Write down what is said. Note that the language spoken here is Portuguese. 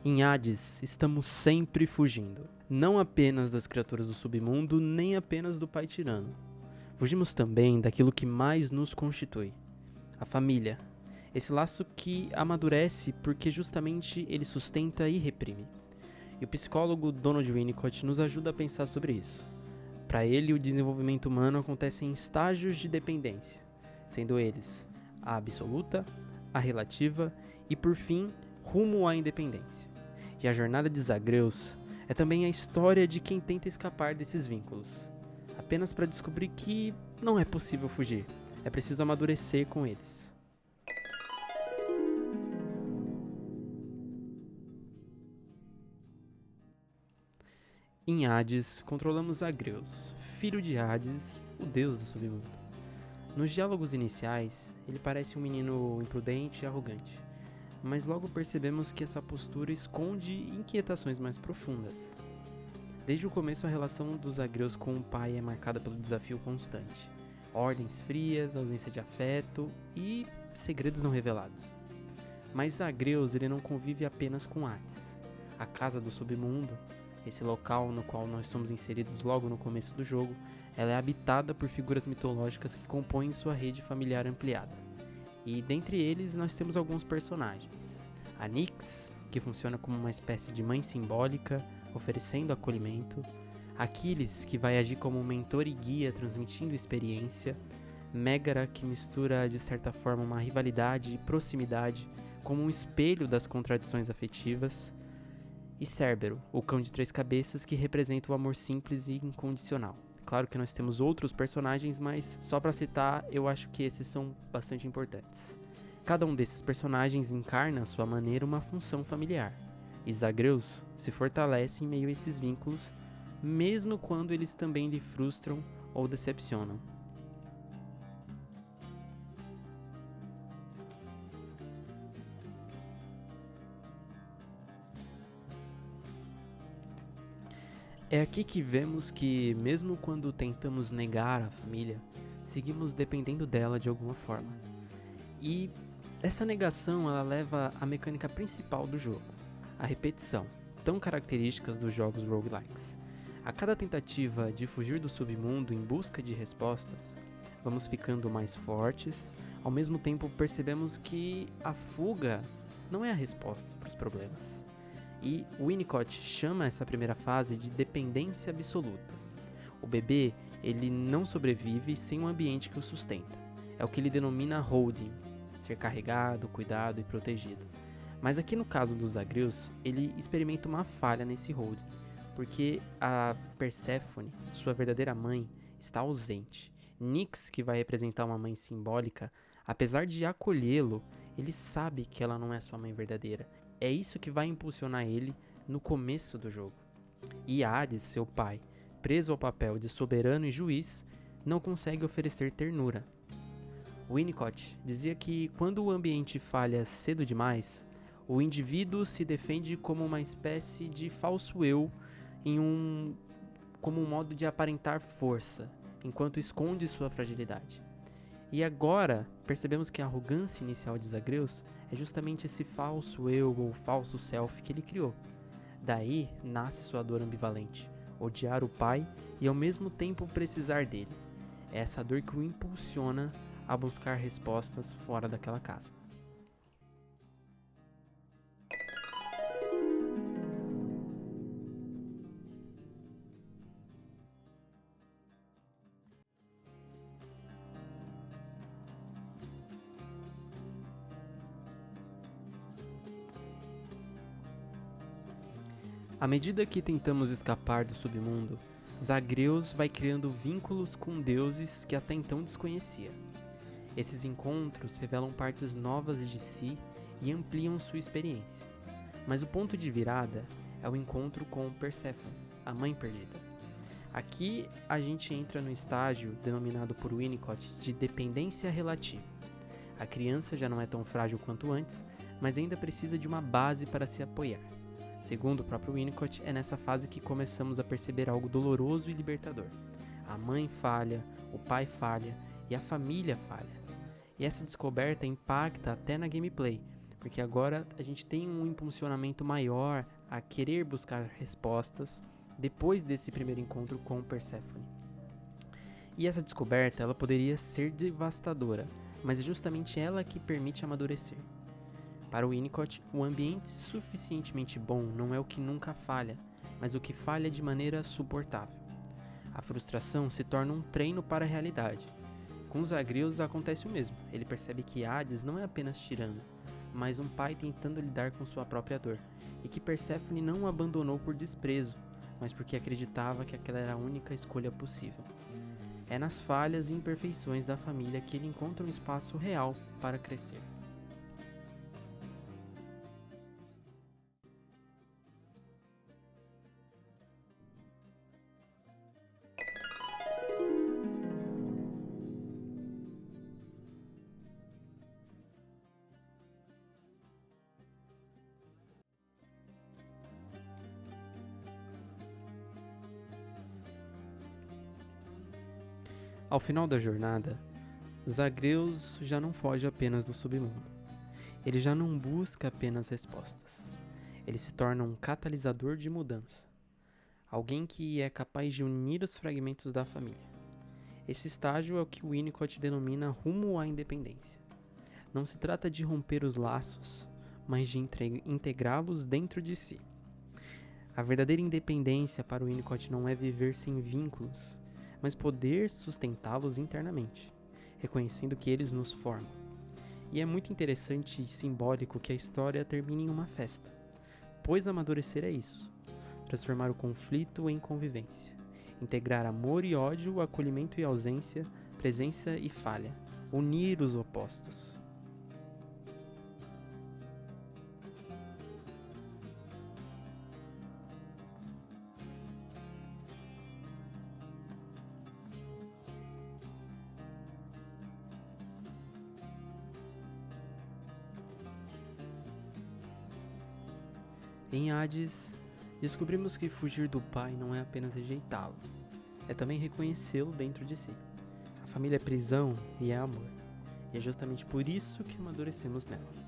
Em Hades, estamos sempre fugindo. Não apenas das criaturas do submundo, nem apenas do pai tirano. Fugimos também daquilo que mais nos constitui. A família. Esse laço que amadurece porque justamente ele sustenta e reprime. E o psicólogo Donald Winnicott nos ajuda a pensar sobre isso. Para ele, o desenvolvimento humano acontece em estágios de dependência, sendo eles a absoluta, a relativa e, por fim, rumo à independência. E a jornada de Zagreus é também a história de quem tenta escapar desses vínculos, apenas para descobrir que não é possível fugir, é preciso amadurecer com eles. Em Hades, controlamos Zagreus, filho de Hades, o deus do submundo. Nos diálogos iniciais, ele parece um menino imprudente e arrogante, mas logo percebemos que essa postura esconde inquietações mais profundas. Desde o começo, a relação dos Zagreus com o pai é marcada pelo desafio constante, ordens frias, ausência de afeto e segredos não revelados. Mas Zagreus ele não convive apenas com Hades. A casa do submundo, esse local no qual nós somos inseridos logo no começo do jogo, ela é habitada por figuras mitológicas que compõem sua rede familiar ampliada. E dentre eles nós temos alguns personagens. A Nyx, que funciona como uma espécie de mãe simbólica, oferecendo acolhimento. Aquiles, que vai agir como um mentor e guia, transmitindo experiência. Megara, que mistura de certa forma uma rivalidade e proximidade, como um espelho das contradições afetivas. E Cérbero, o cão de três cabeças, que representa o amor simples e incondicional. Claro que nós temos outros personagens, mas só para citar, eu acho que esses são bastante importantes. Cada um desses personagens encarna à sua maneira uma função familiar. E Zagreus se fortalece em meio a esses vínculos, mesmo quando eles também lhe frustram ou decepcionam. É aqui que vemos que, mesmo quando tentamos negar a família, seguimos dependendo dela de alguma forma. E essa negação ela leva à mecânica principal do jogo, a repetição, tão características dos jogos roguelikes. A cada tentativa de fugir do submundo em busca de respostas, vamos ficando mais fortes, ao mesmo tempo percebemos que a fuga não é a resposta para os problemas. E Winnicott chama essa primeira fase de dependência absoluta. O bebê, ele não sobrevive sem um ambiente que o sustenta. É o que ele denomina holding, ser carregado, cuidado e protegido. Mas aqui no caso dos Zagreus, ele experimenta uma falha nesse holding, porque a Perséfone, sua verdadeira mãe, está ausente. Nyx, que vai representar uma mãe simbólica, apesar de acolhê-lo, ele sabe que ela não é sua mãe verdadeira. É isso que vai impulsionar ele no começo do jogo. E Hades, seu pai, preso ao papel de soberano e juiz, não consegue oferecer ternura. Winnicott dizia que quando o ambiente falha cedo demais, o indivíduo se defende como uma espécie de falso eu como um modo de aparentar força, enquanto esconde sua fragilidade. E agora, percebemos que a arrogância inicial de Zagreus é justamente esse falso eu ou falso self que ele criou. Daí nasce sua dor ambivalente, odiar o pai e ao mesmo tempo precisar dele. É essa dor que o impulsiona a buscar respostas fora daquela casa. À medida que tentamos escapar do submundo, Zagreus vai criando vínculos com deuses que até então desconhecia. Esses encontros revelam partes novas de si e ampliam sua experiência. Mas o ponto de virada é o encontro com Perséfone, a mãe perdida. Aqui a gente entra no estágio denominado por Winnicott de dependência relativa. A criança já não é tão frágil quanto antes, mas ainda precisa de uma base para se apoiar. Segundo o próprio Winnicott, é nessa fase que começamos a perceber algo doloroso e libertador. A mãe falha, o pai falha e a família falha. E essa descoberta impacta até na gameplay, porque agora a gente tem um impulsionamento maior a querer buscar respostas depois desse primeiro encontro com Perséfone. E essa descoberta, ela poderia ser devastadora, mas é justamente ela que permite amadurecer. Para o Winnicott, o ambiente suficientemente bom não é o que nunca falha, mas o que falha de maneira suportável. A frustração se torna um treino para a realidade. Com os Zagreus acontece o mesmo. Ele percebe que Hades não é apenas tirano, mas um pai tentando lidar com sua própria dor, e que Perséfone não o abandonou por desprezo, mas porque acreditava que aquela era a única escolha possível. É nas falhas e imperfeições da família que ele encontra um espaço real para crescer. Ao final da jornada, Zagreus já não foge apenas do submundo. Ele já não busca apenas respostas. Ele se torna um catalisador de mudança. Alguém que é capaz de unir os fragmentos da família. Esse estágio é o que Winnicott denomina rumo à independência. Não se trata de romper os laços, mas de integrá-los dentro de si. A verdadeira independência para Winnicott não é viver sem vínculos, mas poder sustentá-los internamente, reconhecendo que eles nos formam. E é muito interessante e simbólico que a história termine em uma festa, pois amadurecer é isso, transformar o conflito em convivência, integrar amor e ódio, acolhimento e ausência, presença e falha, unir os opostos. Em Hades, descobrimos que fugir do pai não é apenas rejeitá-lo, é também reconhecê-lo dentro de si. A família é prisão e é amor, e é justamente por isso que amadurecemos nela.